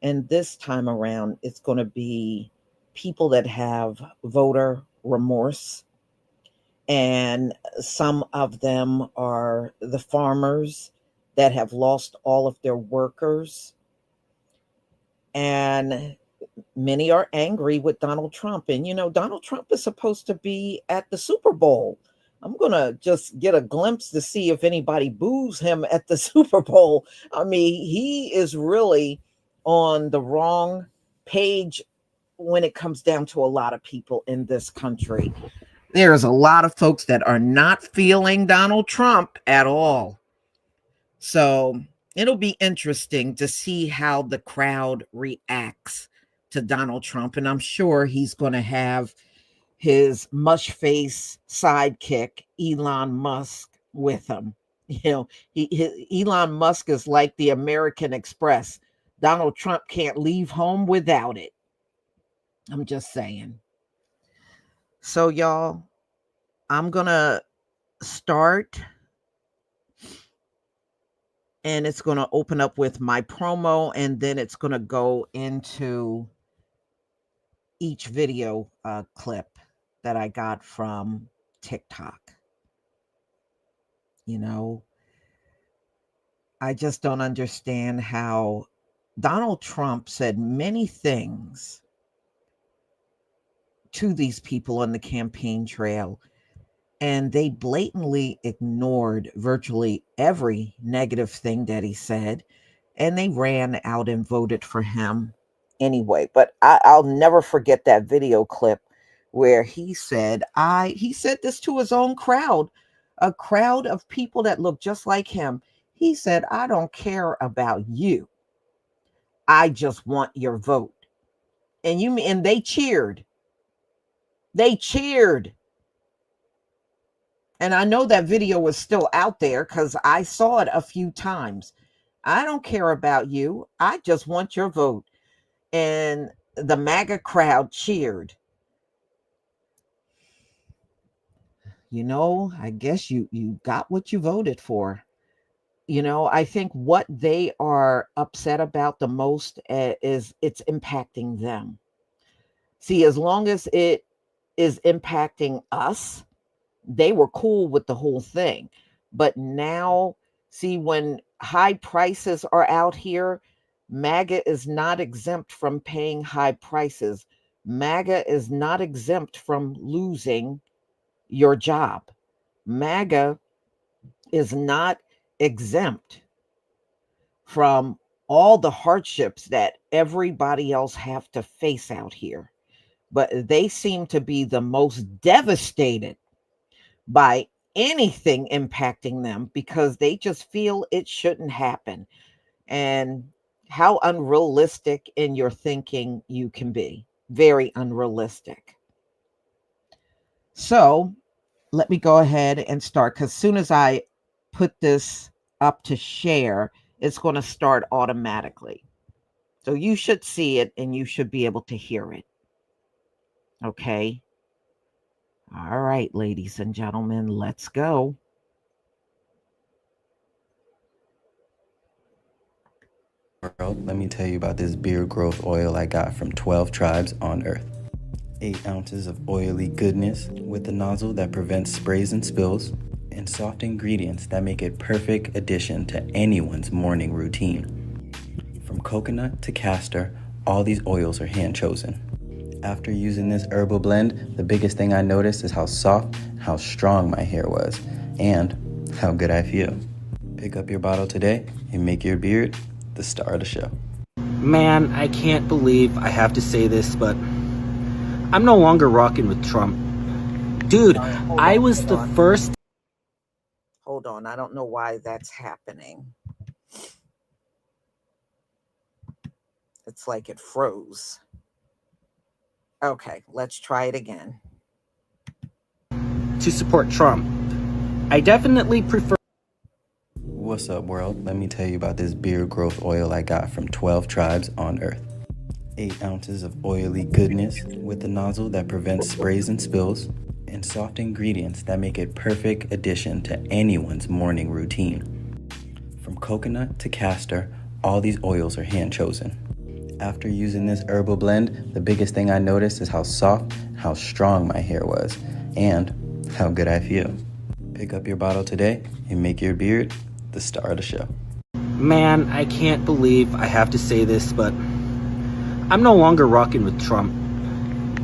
And this time around, it's going to be people that have voter remorse. And some of them are the farmers that have lost all of their workers. And many are angry with Donald Trump. And, Donald Trump is supposed to be at the Super Bowl. I'm going to just get a glimpse to see if anybody boos him at the Super Bowl. I mean, he is really on the wrong page when it comes down to a lot of people in this country. There's a lot of folks that are not feeling Donald Trump at all. So it'll be interesting to see how the crowd reacts to Donald Trump. And I'm sure he's going to have his mush face sidekick, Elon Musk, with him. Elon Musk is like the American Express. Donald Trump can't leave home without it. I'm just saying. So, y'all, I'm going to start, and it's going to open up with my promo, and then it's going to go into each video clip that I got from TikTok. I just don't understand how Donald Trump said many things to these people on the campaign trail, and they blatantly ignored virtually every negative thing that he said, and they ran out and voted for him anyway. But I'll never forget that video clip where he said this to his own crowd, a crowd of people that look just like him. He said, "I don't care about you. I just want your vote." And they cheered. They cheered. And I know that video is still out there because I saw it a few times. "I don't care about you. I just want your vote." And the MAGA crowd cheered. I guess you got what you voted for. I think what they are upset about the most is it's impacting them. See, as long as it is impacting us, they were cool with the whole thing. But now, see, when high prices are out here, MAGA is not exempt from paying high prices. MAGA is not exempt from losing your job. MAGA is not exempt from all the hardships that everybody else have to face out here. But they seem to be the most devastated by anything impacting them because they just feel it shouldn't happen. And how unrealistic in your thinking you can be. Very unrealistic. So let me go ahead and start, because as soon as I put this up to share, it's going to start automatically. So you should see it and you should be able to hear it. Okay. All right, ladies and gentlemen, let's go. World, let me tell you about this beard growth oil I got from 12 tribes on Earth. 8 ounces of oily goodness with a nozzle that prevents sprays and spills, and soft ingredients that make it perfect addition to anyone's morning routine. From coconut to castor, all these oils are hand chosen. After using this herbal blend, the biggest thing I noticed is how soft and how strong my hair was, and how good I feel. Pick up your bottle today and make your beard the star of the show. Man, I can't believe I have to say this, but I'm no longer rocking with Trump. Dude, I was the first. Hold on, I don't know why that's happening. It's like it froze. Okay, let's try it again. To support Trump. I definitely prefer. What's up, world? Let me tell you about this beard growth oil I got from 12 tribes on Earth. 8 ounces of oily goodness with a nozzle that prevents sprays and spills, and soft ingredients that make it perfect addition to anyone's morning routine. From coconut to castor, all these oils are hand chosen. After using this herbal blend, the biggest thing I noticed is how soft and how strong my hair was, and how good I feel. Pick up your bottle today and make your beard the star of the show. Man, I can't believe I have to say this, but I'm no longer rocking with Trump.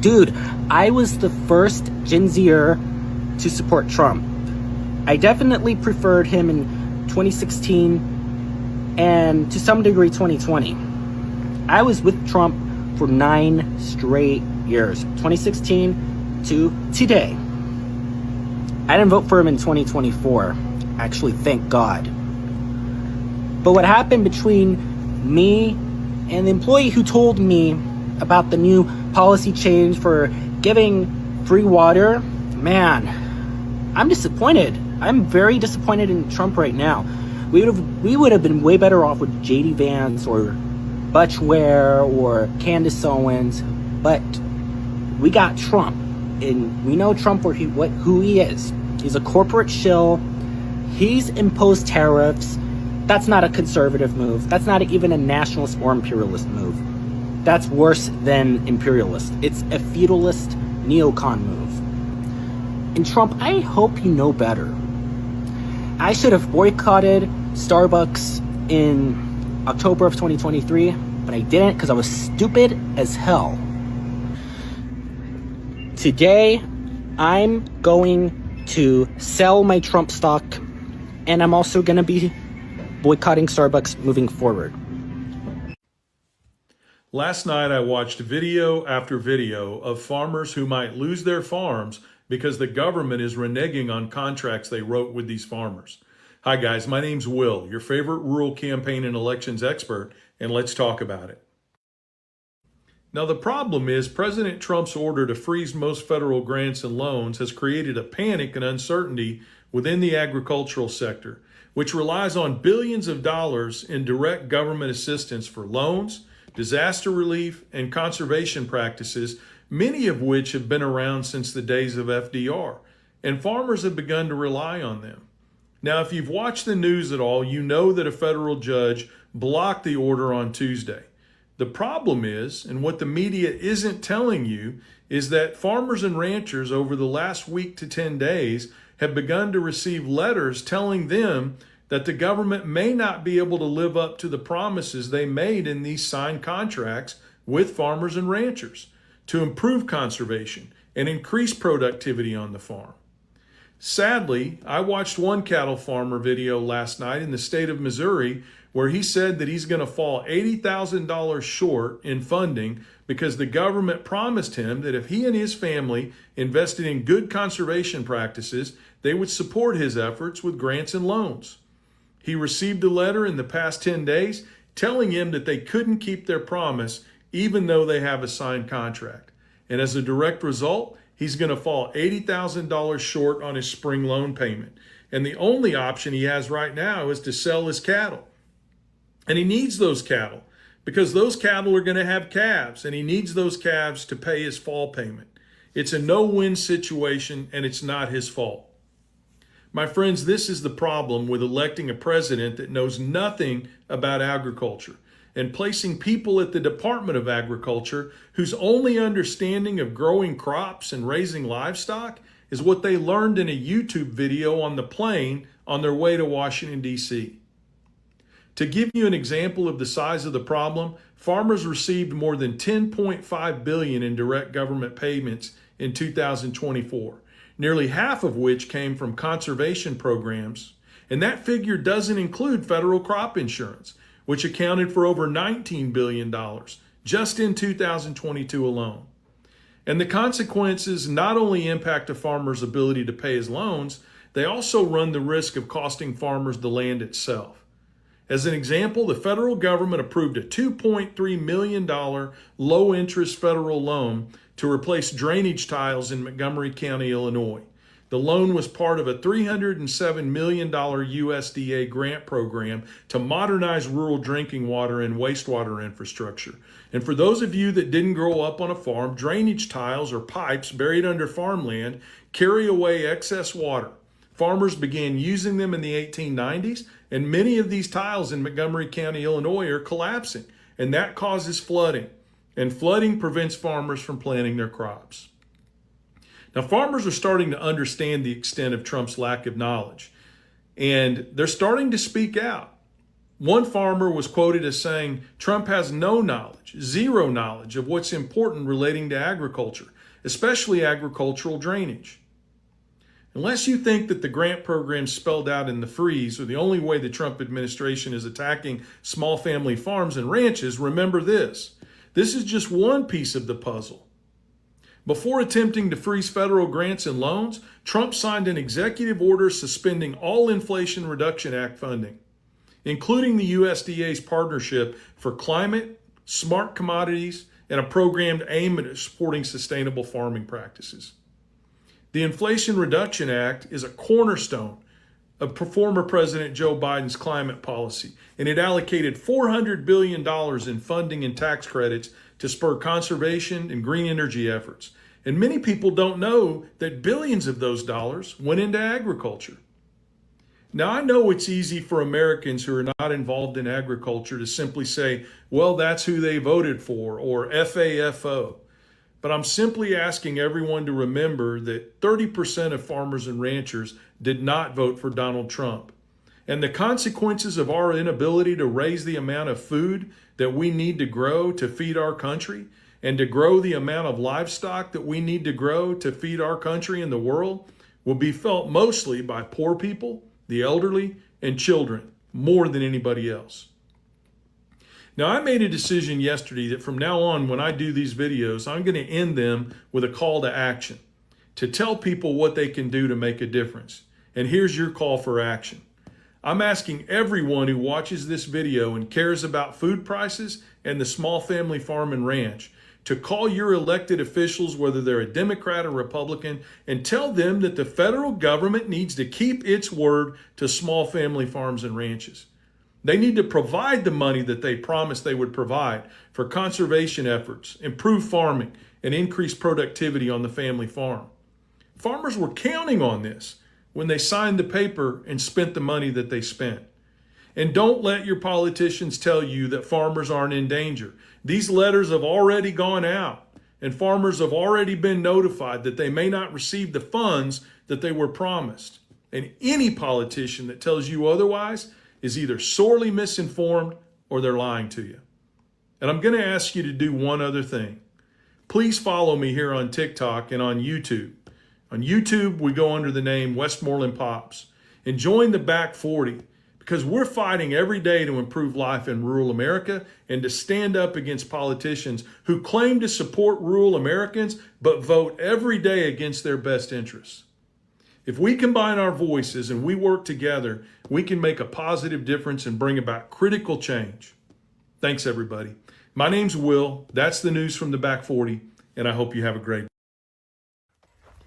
Dude, I was the first Gen Zer to support Trump. I definitely preferred him in 2016 and to some degree 2020. I was with Trump for 9 straight years, 2016 to today. I didn't vote for him in 2024, actually, thank God. But what happened between me and the employee who told me about the new policy change for giving free water, man, I'm disappointed. I'm very disappointed in Trump right now. We would have been way better off with JD Vance or Butch Ware or Candace Owens, but we got Trump, and we know Trump for who he is. He's a corporate shill. He's imposed tariffs. That's not a conservative move. That's not even a nationalist or imperialist move. That's worse than imperialist. It's a feudalist neocon move. And Trump, I hope you know better. I should have boycotted Starbucks in October of 2023, but I didn't because I was stupid as hell. Today, I'm going to sell my Trump stock, and I'm also going to be boycotting Starbucks moving forward. Last night, I watched video after video of farmers who might lose their farms because the government is reneging on contracts they wrote with these farmers. Hi guys, my name's Will, your favorite rural campaign and elections expert, and let's talk about it. Now the problem is President Trump's order to freeze most federal grants and loans has created a panic and uncertainty within the agricultural sector, which relies on billions of dollars in direct government assistance for loans, disaster relief, and conservation practices, many of which have been around since the days of FDR, and farmers have begun to rely on them. Now, if you've watched the news at all, you know that a federal judge blocked the order on Tuesday. The problem is, and what the media isn't telling you, is that farmers and ranchers over the last week to 10 days have begun to receive letters telling them that the government may not be able to live up to the promises they made in these signed contracts with farmers and ranchers to improve conservation and increase productivity on the farm. Sadly, I watched one cattle farmer video last night in the state of Missouri where he said that he's going to fall $80,000 short in funding because the government promised him that if he and his family invested in good conservation practices, they would support his efforts with grants and loans. He received a letter in the past 10 days telling him that they couldn't keep their promise even though they have a signed contract. And as a direct result, he's going to fall $80,000 short on his spring loan payment. And the only option he has right now is to sell his cattle. And he needs those cattle because those cattle are going to have calves, and he needs those calves to pay his fall payment. It's a no-win situation, and it's not his fault. My friends, this is the problem with electing a president that knows nothing about agriculture and placing people at the Department of Agriculture whose only understanding of growing crops and raising livestock is what they learned in a YouTube video on the plane on their way to Washington, D.C. To give you an example of the size of the problem, farmers received more than $10.5 billion in direct government payments in 2024, nearly half of which came from conservation programs. And that figure doesn't include federal crop insurance, which accounted for over $19 billion just in 2022 alone. And the consequences not only impact a farmer's ability to pay his loans, they also run the risk of costing farmers the land itself. As an example, the federal government approved a $2.3 million low-interest federal loan to replace drainage tiles in Montgomery County, Illinois. The loan was part of a $307 million USDA grant program to modernize rural drinking water and wastewater infrastructure. And for those of you that didn't grow up on a farm, drainage tiles or pipes buried under farmland carry away excess water. Farmers began using them in the 1890s, and many of these tiles in Montgomery County, Illinois are collapsing and that causes flooding. And flooding prevents farmers from planting their crops. Now, farmers are starting to understand the extent of Trump's lack of knowledge, and they're starting to speak out. One farmer was quoted as saying, Trump has no knowledge, zero knowledge of what's important relating to agriculture, especially agricultural drainage. Unless you think that the grant programs spelled out in the freeze are the only way the Trump administration is attacking small family farms and ranches, remember this. This is just one piece of the puzzle. Before attempting to freeze federal grants and loans, Trump signed an executive order suspending all Inflation Reduction Act funding, including the USDA's partnership for climate, smart commodities, and a program aimed at supporting sustainable farming practices. The Inflation Reduction Act is a cornerstone of former President Joe Biden's climate policy, and it allocated $400 billion in funding and tax credits to spur conservation and green energy efforts. And many people don't know that billions of those dollars went into agriculture. Now, I know it's easy for Americans who are not involved in agriculture to simply say, well, that's who they voted for, or FAFO. But I'm simply asking everyone to remember that 30% of farmers and ranchers did not vote for Donald Trump. And the consequences of our inability to raise the amount of food that we need to grow to feed our country, and to grow the amount of livestock that we need to grow to feed our country and the world, will be felt mostly by poor people, the elderly, and children, more than anybody else. Now, I made a decision yesterday that from now on, when I do these videos, I'm going to end them with a call to action to tell people what they can do to make a difference. And here's your call for action. I'm asking everyone who watches this video and cares about food prices and the small family farm and ranch to call your elected officials, whether they're a Democrat or Republican, and tell them that the federal government needs to keep its word to small family farms and ranches. They need to provide the money that they promised they would provide for conservation efforts, improve farming, and increase productivity on the family farm. Farmers were counting on this when they signed the paper and spent the money that they spent. And don't let your politicians tell you that farmers aren't in danger. These letters have already gone out, and farmers have already been notified that they may not receive the funds that they were promised. And any politician that tells you otherwise is either sorely misinformed or they're lying to you. And I'm going to ask you to do one other thing. Please follow me here on TikTok and on YouTube. On YouTube, we go under the name Westmoreland Pops. And join the Back 40, because we're fighting every day to improve life in rural America and to stand up against politicians who claim to support rural Americans but vote every day against their best interests. If we combine our voices and we work together, we can make a positive difference and bring about critical change. Thanks, everybody. My name's Will. That's the news from the Back 40, and I hope you have a great day.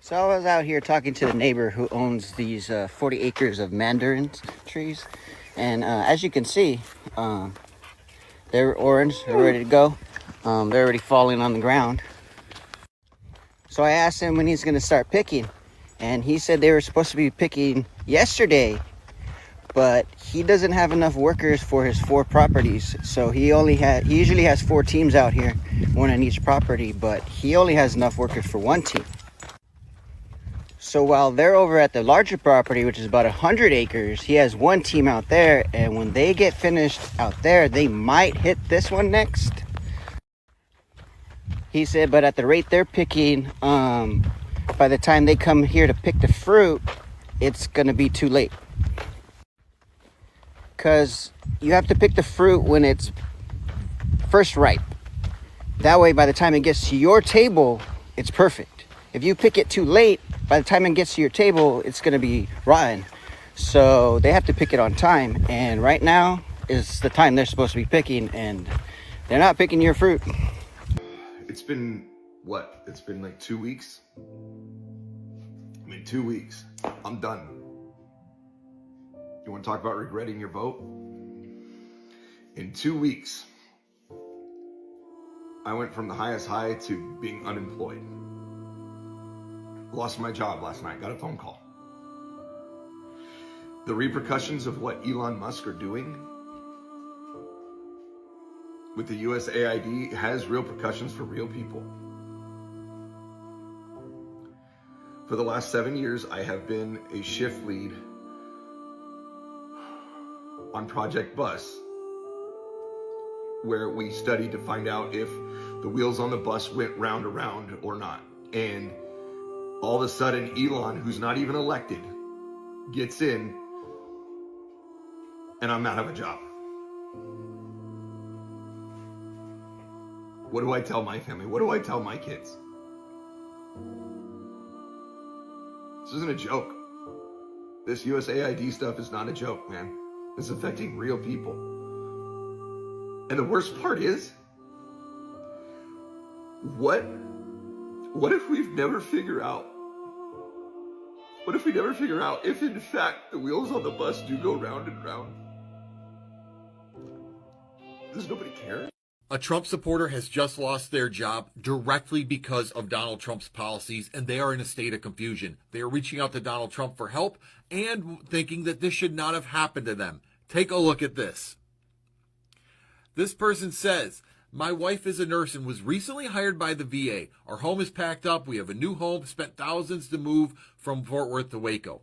So I was out here talking to the neighbor who owns these 40 acres of mandarin trees. And as you can see, they're orange, they're ready to go. They're already falling on the ground. So I asked him when he's going to start picking. And he said they were supposed to be picking yesterday, but he doesn't have enough workers for his 4 properties. So he usually has 4 teams out here, one on each property, but he only has enough workers for 1 team. So while they're over at the larger property, which is about 100 acres, he has 1 team out there, and when they get finished out there, they might hit this one next. He said, but at the rate they're picking, by the time they come here to pick the fruit, it's gonna be too late. Because you have to pick the fruit when it's first ripe. That way, by the time it gets to your table, it's perfect. If you pick it too late, by the time it gets to your table, it's gonna be rotten. So they have to pick it on time. And right now is the time they're supposed to be picking, and they're not picking your fruit. It's been, what? It's been like 2 weeks? I mean, 2 weeks. I'm done. You want to talk about regretting your vote? In 2 weeks, I went from the highest high to being unemployed. Lost my job last night, got a phone call. The repercussions of what Elon Musk are doing with the USAID has real repercussions for real people. For the last 7 years, I have been a shift lead on Project Bus, where we studied to find out if the wheels on the bus went round around or not. And all of a sudden, Elon, who's not even elected, gets in, and I'm out of a job. What do I tell my family? What do I tell my kids? This isn't a joke. This USAID stuff is not a joke, man. It's affecting real people. And the worst part is, what if we never figure out if in fact the wheels on the bus do go round and round? Does nobody care? A Trump supporter has just lost their job directly because of Donald Trump's policies, and they are in a state of confusion. They are reaching out to Donald Trump for help and thinking that this should not have happened to them. Take a look at this. This person says, my wife is a nurse and was recently hired by the VA. Our home is packed up. We have a new home, spent thousands to move from Fort Worth to Waco.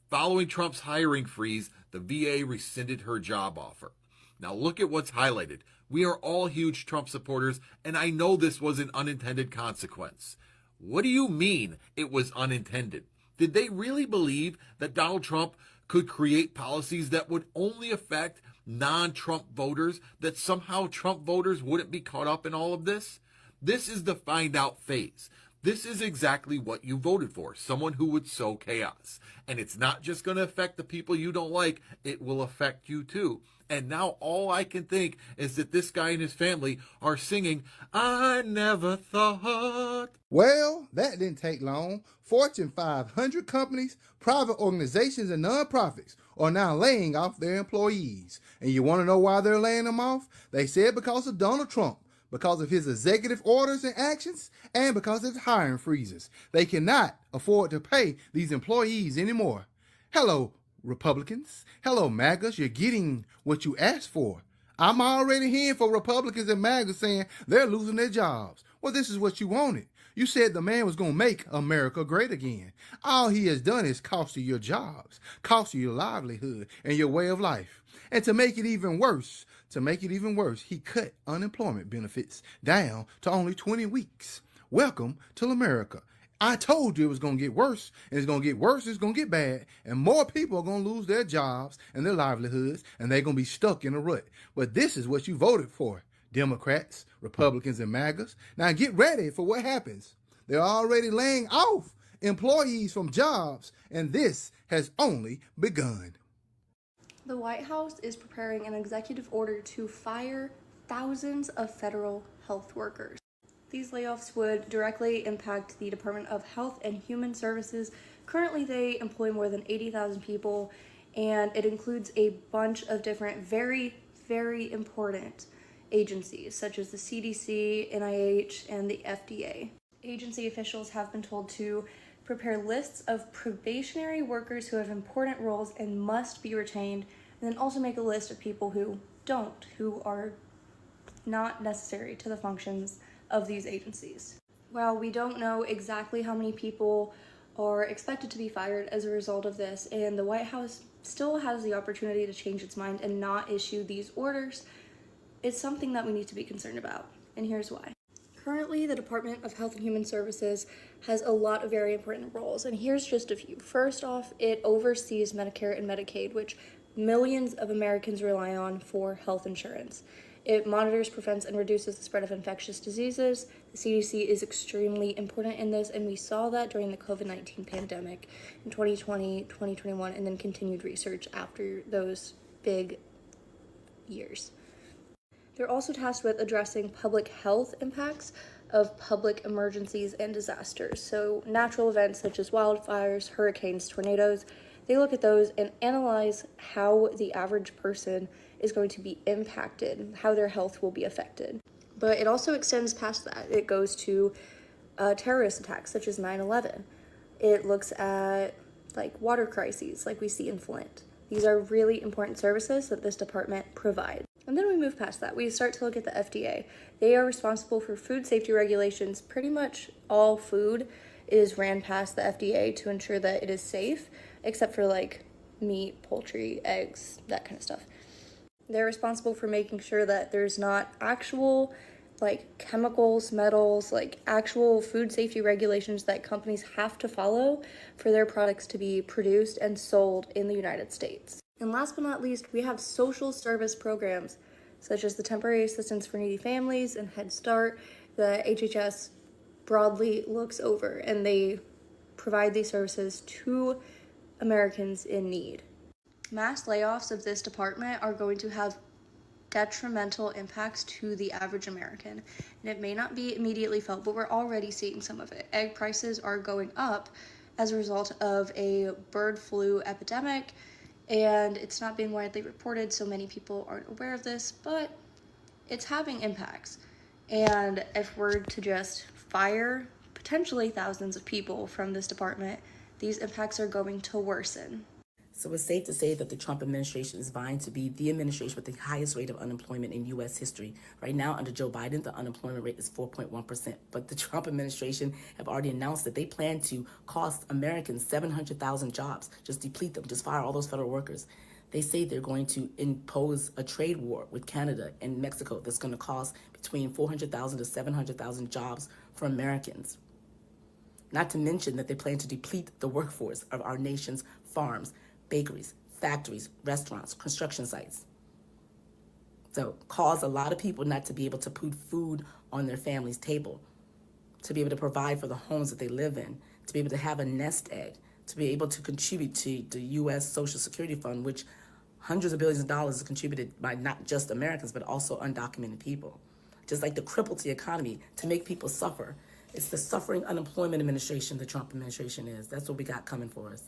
Following Trump's hiring freeze, the VA rescinded her job offer. Now look at what's highlighted. We are all huge Trump supporters, and I know this was an unintended consequence. What do you mean it was unintended? Did they really believe that Donald Trump could create policies that would only affect non-Trump voters, that somehow Trump voters wouldn't be caught up in all of this? This is the find out phase. This is exactly what you voted for, someone who would sow chaos. And it's not just going to affect the people you don't like, it will affect you too. And now all I can think is that this guy and his family are singing, I never thought. Well, that didn't take long. Fortune 500 companies, private organizations, and nonprofits are now laying off their employees. And you want to know why they're laying them off? They said because of Donald Trump, because of his executive orders and actions, and because of his hiring freezes. They cannot afford to pay these employees anymore. Hello, Republicans. Hello, MAGAs. You're getting what you asked for. I'm already hearing for Republicans and MAGAs saying they're losing their jobs. Well, this is what you wanted. You said the man was going to make America great again. All he has done is cost you your jobs, cost you your livelihood and your way of life. And to make it even worse, he cut unemployment benefits down to only 20 weeks. Welcome to America. I told you it was going to get worse, and it's going to get worse, it's going to get bad, and more people are going to lose their jobs and their livelihoods, and they're going to be stuck in a rut. But this is what you voted for, Democrats, Republicans, and MAGAs. Now get ready for what happens. They're already laying off employees from jobs, and this has only begun. The White House is preparing an executive order to fire thousands of federal health workers. These layoffs would directly impact the Department of Health and Human Services. Currently, they employ more than 80,000 people, and it includes a bunch of different very, very important agencies, such as the CDC, NIH, and the FDA. Agency officials have been told to prepare lists of probationary workers who have important roles and must be retained, and then also make a list of people who don't, who are not necessary to the functions of these agencies. While we don't know exactly how many people are expected to be fired as a result of this, and the White House still has the opportunity to change its mind and not issue these orders, it's something that we need to be concerned about, and here's why. Currently, the Department of Health and Human Services has a lot of very important roles, and here's just a few. First off, it oversees Medicare and Medicaid, which millions of Americans rely on for health insurance. It monitors, prevents, and reduces the spread of infectious diseases. The CDC is extremely important in this, and we saw that during the COVID-19 pandemic in 2020, 2021, and then continued research after those big years. They're also tasked with addressing public health impacts of public emergencies and disasters. So natural events such as wildfires, hurricanes, tornadoes, they look at those and analyze how the average person is going to be impacted, how their health will be affected. But it also extends past that. It goes to terrorist attacks such as 9/11. It looks at like water crises like we see in Flint. These are really important services that this department provides. And then we move past that. We start to look at the FDA. They are responsible for food safety regulations. Pretty much all food is ran past the FDA to ensure that it is safe, except for like meat, poultry, eggs, that kind of stuff. They're responsible for making sure that there's not actual like chemicals, metals, like actual food safety regulations that companies have to follow for their products to be produced and sold in the United States. And last but not least, we have social service programs such as the Temporary Assistance for Needy Families and Head Start that HHS broadly looks over, and they provide these services to Americans in need. Mass layoffs of this department are going to have detrimental impacts to the average American, and it may not be immediately felt, but we're already seeing some of it. Egg prices are going up as a result of a bird flu epidemic, and it's not being widely reported, so many people aren't aware of this, but it's having impacts. And if we're to just fire potentially thousands of people from this department, these impacts are going to worsen. So it's safe to say that the Trump administration is vying to be the administration with the highest rate of unemployment in U.S. history. Right now, under Joe Biden, the unemployment rate is 4.1%. But the Trump administration have already announced that they plan to cost Americans 700,000 jobs, just deplete them, just fire all those federal workers. They say they're going to impose a trade war with Canada and Mexico that's going to cost between 400,000 to 700,000 jobs for Americans. Not to mention that they plan to deplete the workforce of our nation's farms, bakeries, factories, restaurants, construction sites. So cause a lot of people not to be able to put food on their family's table, to be able to provide for the homes that they live in, to be able to have a nest egg, to be able to contribute to the U.S. Social Security Fund, which hundreds of billions of dollars is contributed by not just Americans, but also undocumented people. Just like to cripple the economy, to make people suffer. It's the suffering unemployment administration the Trump administration is. That's what we got coming for us.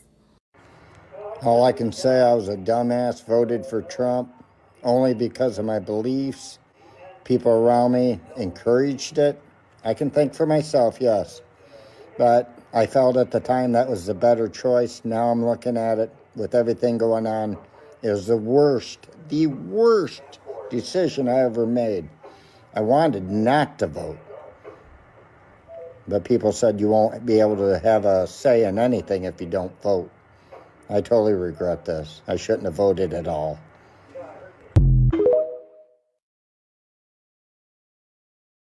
All I can say, I was a dumbass, voted for Trump only because of my beliefs. People around me encouraged it. I can think for myself, yes. But I felt at the time that was the better choice. Now I'm looking at it with everything going on. It was the worst decision I ever made. I wanted not to vote. But people said you won't be able to have a say in anything if you don't vote. I totally regret this. I shouldn't have voted at all.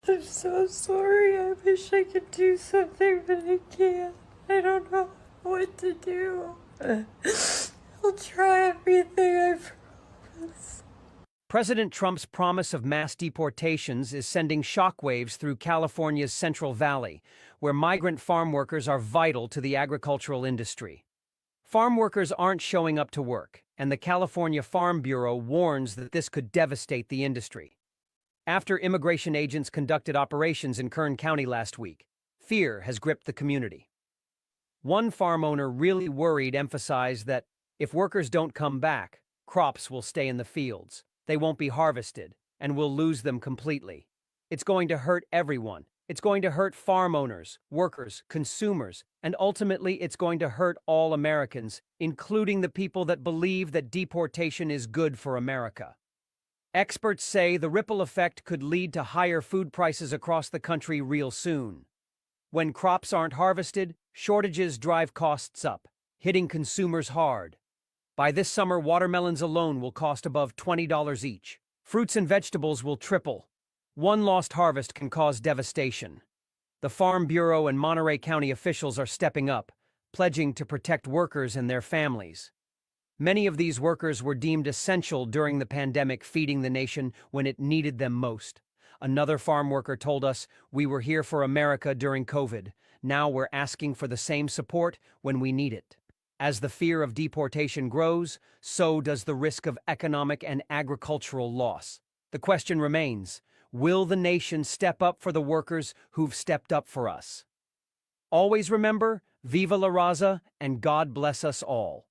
I'm so sorry. I wish I could do something, but I can't. I don't know what to do. I'll try everything, I promise. President Trump's promise of mass deportations is sending shockwaves through California's Central Valley, where migrant farm workers are vital to the agricultural industry. Farm workers aren't showing up to work, and the California Farm Bureau warns that this could devastate the industry. After immigration agents conducted operations in Kern County last week, fear has gripped the community. One farm owner really worried emphasized that if workers don't come back, crops will stay in the fields, they won't be harvested, and we'll lose them completely. It's going to hurt everyone. It's going to hurt farm owners, workers, consumers, and ultimately it's going to hurt all Americans, including the people that believe that deportation is good for America. Experts say the ripple effect could lead to higher food prices across the country real soon. When crops aren't harvested, shortages drive costs up, hitting consumers hard. By this summer, watermelons alone will cost above $20 each. Fruits and vegetables will triple. One lost harvest can cause devastation. The Farm Bureau and Monterey County officials are stepping up, pledging to protect workers and their families. Many of these workers were deemed essential during the pandemic, feeding the nation when it needed them most. Another farm worker told us, "We were here for America during COVID. Now we're asking for the same support when we need it." As the fear of deportation grows, so does the risk of economic and agricultural loss. The question remains, will the nation step up for the workers who've stepped up for us? Always remember, Viva la Raza, and God bless us all.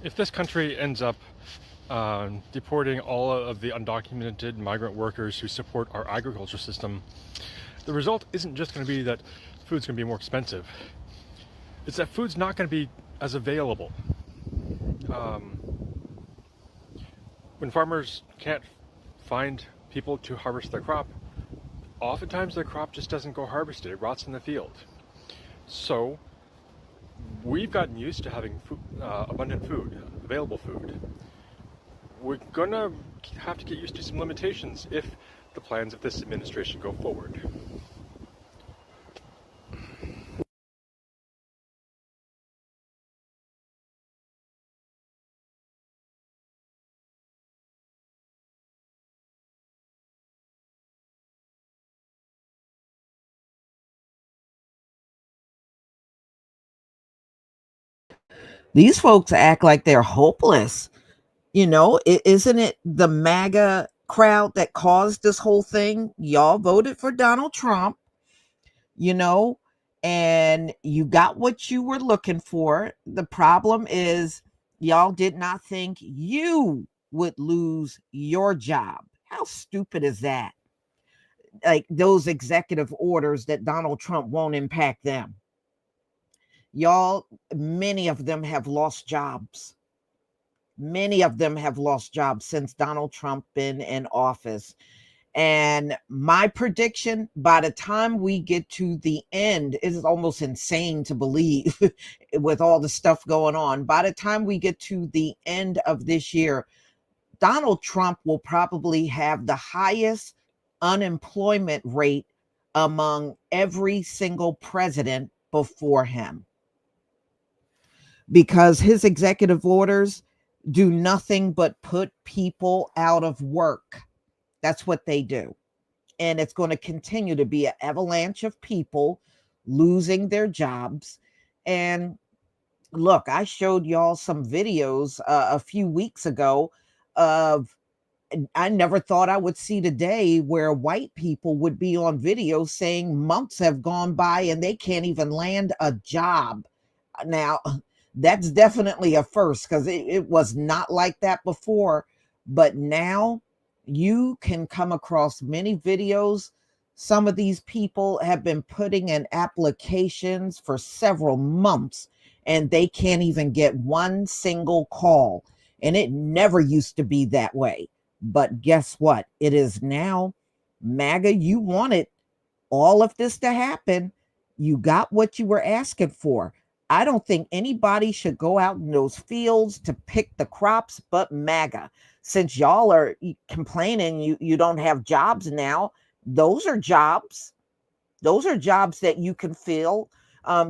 If this country ends up deporting all of the undocumented migrant workers who support our agriculture system, the result isn't just going to be that food's going to be more expensive. It's that food's not going to be as available. When farmers can't find people to harvest their crop, oftentimes their crop just doesn't go harvested. It rots in the field. So we've gotten used to having food, abundant food, available food. We're gonna have to get used to some limitations if the plans of this administration go forward. These folks act like they're hopeless. You know, isn't it the MAGA crowd that caused this whole thing? Y'all voted for Donald Trump, you know, and you got what you were looking for. The problem is y'all did not think you would lose your job. How stupid is that? Like those executive orders that Donald Trump won't impact them. Y'all, many of them have lost jobs. Many of them have lost jobs since Donald Trump been in office. And my prediction, by the time we get to the end, it is almost insane to believe with all the stuff going on. By the time we get to the end of this year, Donald Trump will probably have the highest unemployment rate among every single president before him, because his executive orders do nothing but put people out of work. That's what they do. And it's going to continue to be an avalanche of people losing their jobs. And look, I showed y'all some videos a few weeks ago of, I never thought I would see the day where white people would be on video saying months have gone by and they can't even land a job. Now, that's definitely a first, because it was not like that before. But now you can come across many videos. Some of these people have been putting in applications for several months and they can't even get one single call. And it never used to be that way. But guess what? It is now. MAGA, you wanted all of this to happen. You got what you were asking for. I don't think anybody should go out in those fields to pick the crops but MAGA. Since y'all are complaining you don't have jobs now, those are jobs. Those are jobs that you can fill.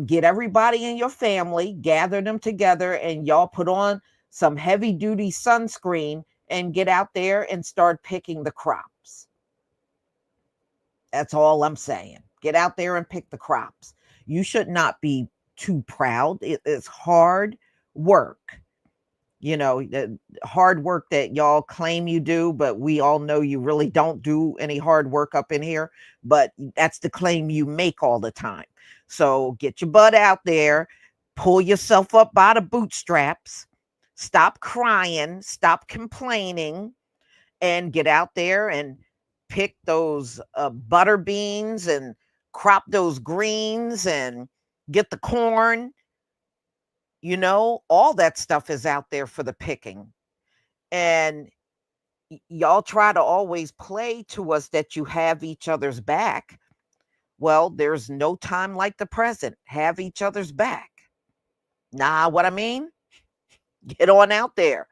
Get everybody in your family, gather them together, and y'all put on some heavy duty sunscreen and get out there and start picking the crops. That's all I'm saying. Get out there and pick the crops. You should not be too proud. It's hard work. You know, the hard work that y'all claim you do, but we all know you really don't do any hard work up in here. But that's the claim you make all the time. So get your butt out there, pull yourself up by the bootstraps, stop crying, stop complaining, and get out there and pick those butter beans and crop those greens and get the corn. You know, all that stuff is out there for the picking. And y'all try to always play to us that you have each other's back. Well, there's no time like the present. Have each other's back. Nah, what I mean? Get on out there.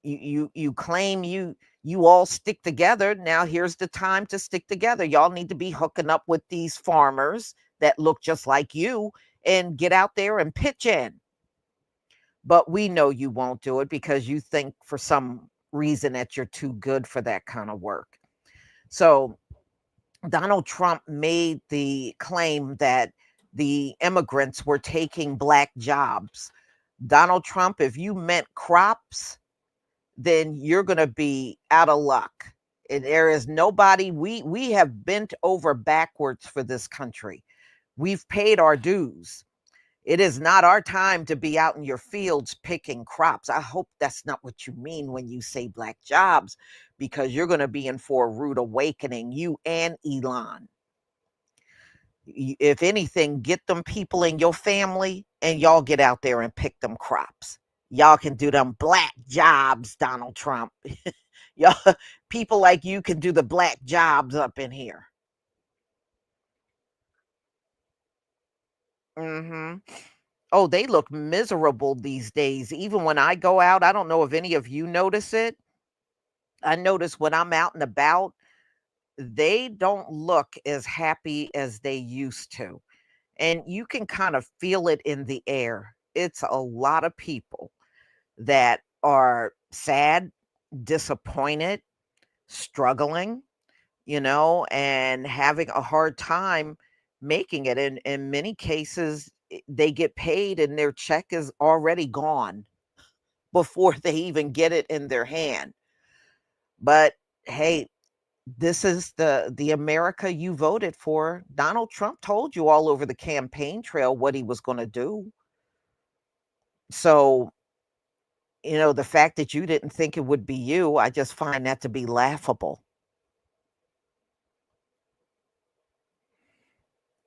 You claim you all stick together. Now here's the time to stick together. Y'all need to be hooking up with these farmers that look just like you and get out there and pitch in. But we know you won't do it because you think for some reason that you're too good for that kind of work. So Donald Trump made the claim that the immigrants were taking Black jobs. Donald Trump, if you meant crops, then you're going to be out of luck. And there is nobody, we have bent over backwards for this country. We've paid our dues. It is not our time to be out in your fields picking crops. I hope that's not what you mean when you say Black jobs, because you're going to be in for a rude awakening, you and Elon. If anything, get them people in your family and y'all get out there and pick them crops. Y'all can do them black jobs, Donald Trump. Y'all, people like you can do the black jobs up in here. Hmm. Oh, they look miserable these days. Even when I go out, I don't know if any of you notice it. I notice when I'm out and about, they don't look as happy as they used to. And you can kind of feel it in the air. It's a lot of people that are sad, disappointed, struggling, and having a hard time making it. And in many cases, they get paid and their check is already gone before they even get it in their hand. But hey, this is the America you voted for. Donald Trump told you all over the campaign trail what he was going to do. So, the fact that you didn't think it would be you, I just find that to be laughable.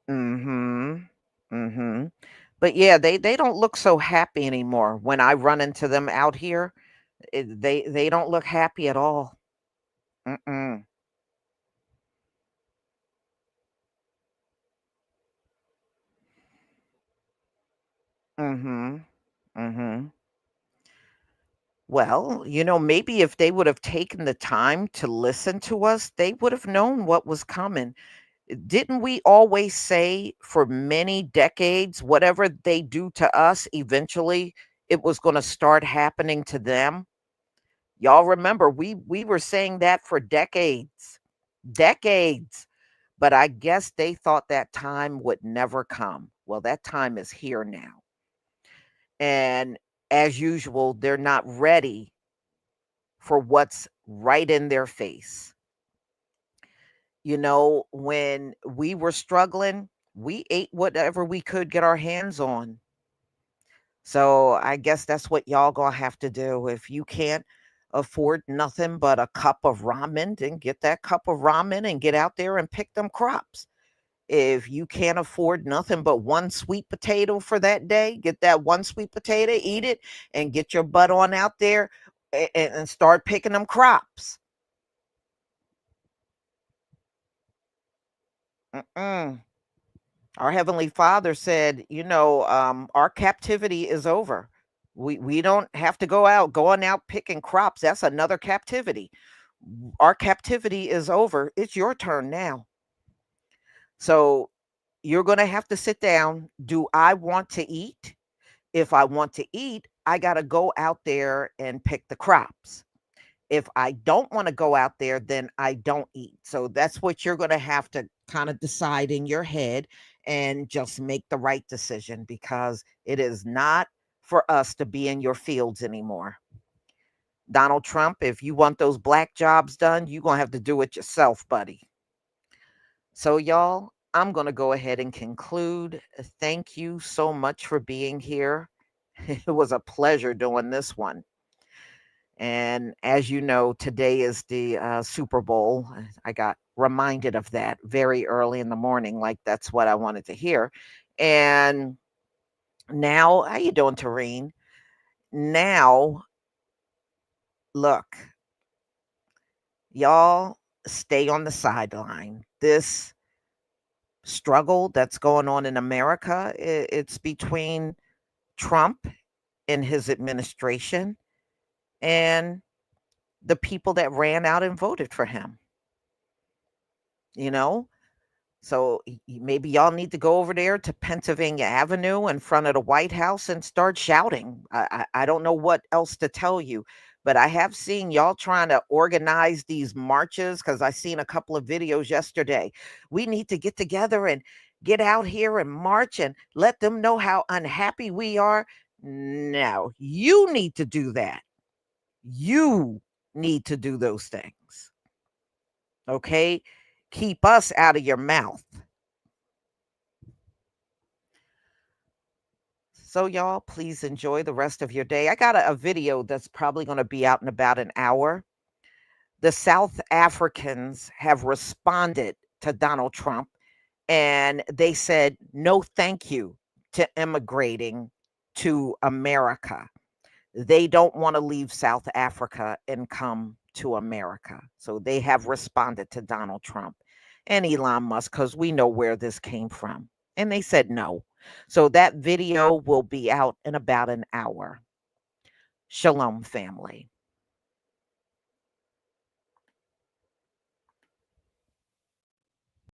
Mhm. Mhm. But yeah, they don't look so happy anymore. When I run into them out here, they don't look happy at all. Mm-mm. Mhm. Mhm. Well, maybe if they would have taken the time to listen to us, they would have known what was coming. Didn't we always say for many decades, whatever they do to us, eventually it was going to start happening to them? Y'all remember we were saying that for decades. Decades. But I guess they thought that time would never come. Well, that time is here now. And as usual, they're not ready for what's right in their face. When we were struggling, we ate whatever we could get our hands on. So I guess that's what y'all gonna have to do. If you can't afford nothing but a cup of ramen, then get that cup of ramen and get out there and pick them crops. If you can't afford nothing but one sweet potato for that day, get that one sweet potato, eat it, and get your butt on out there and start picking them crops. Mm-mm. Our Heavenly Father said, our captivity is over. We don't have to go out going out picking crops. That's another captivity. Our captivity is over. It's your turn now. So you're going to have to sit down. Do I want to eat? If I want to eat, I got to go out there and pick the crops. If I don't want to go out there, then I don't eat. So that's what you're going to have to kind of decide in your head and just make the right decision, because it is not for us to be in your fields anymore. Donald Trump, if you want those black jobs done, you're going to have to do it yourself, buddy. So, y'all, I'm going to go ahead and conclude. Thank you so much for being here. It was a pleasure doing this one. And as you know, today is the Super Bowl. I got reminded of that very early in the morning, like that's what I wanted to hear. And now, how you doing, Tareen? Now, look, y'all stay on the sideline. This struggle that's going on in America, it's between Trump and his administration and the people that ran out and voted for him. You know, So maybe y'all need to go over there to Pennsylvania Avenue in front of the White House and start shouting. I don't know what else to tell you, but I have seen y'all trying to organize these marches, because I seen a couple of videos yesterday. We need to get together and get out here and march and let them know how unhappy we are. No, you need to do that. You need to do those things. Okay? Keep us out of your mouth. So, y'all, please enjoy the rest of your day. I got a video that's probably going to be out in about an hour. The South Africans have responded to Donald Trump, and they said no thank you to immigrating to America. They don't want to leave South Africa and come to America. So they have responded to Donald Trump and Elon Musk because we know where this came from. And they said no. So that video will be out in about an hour. Shalom, family.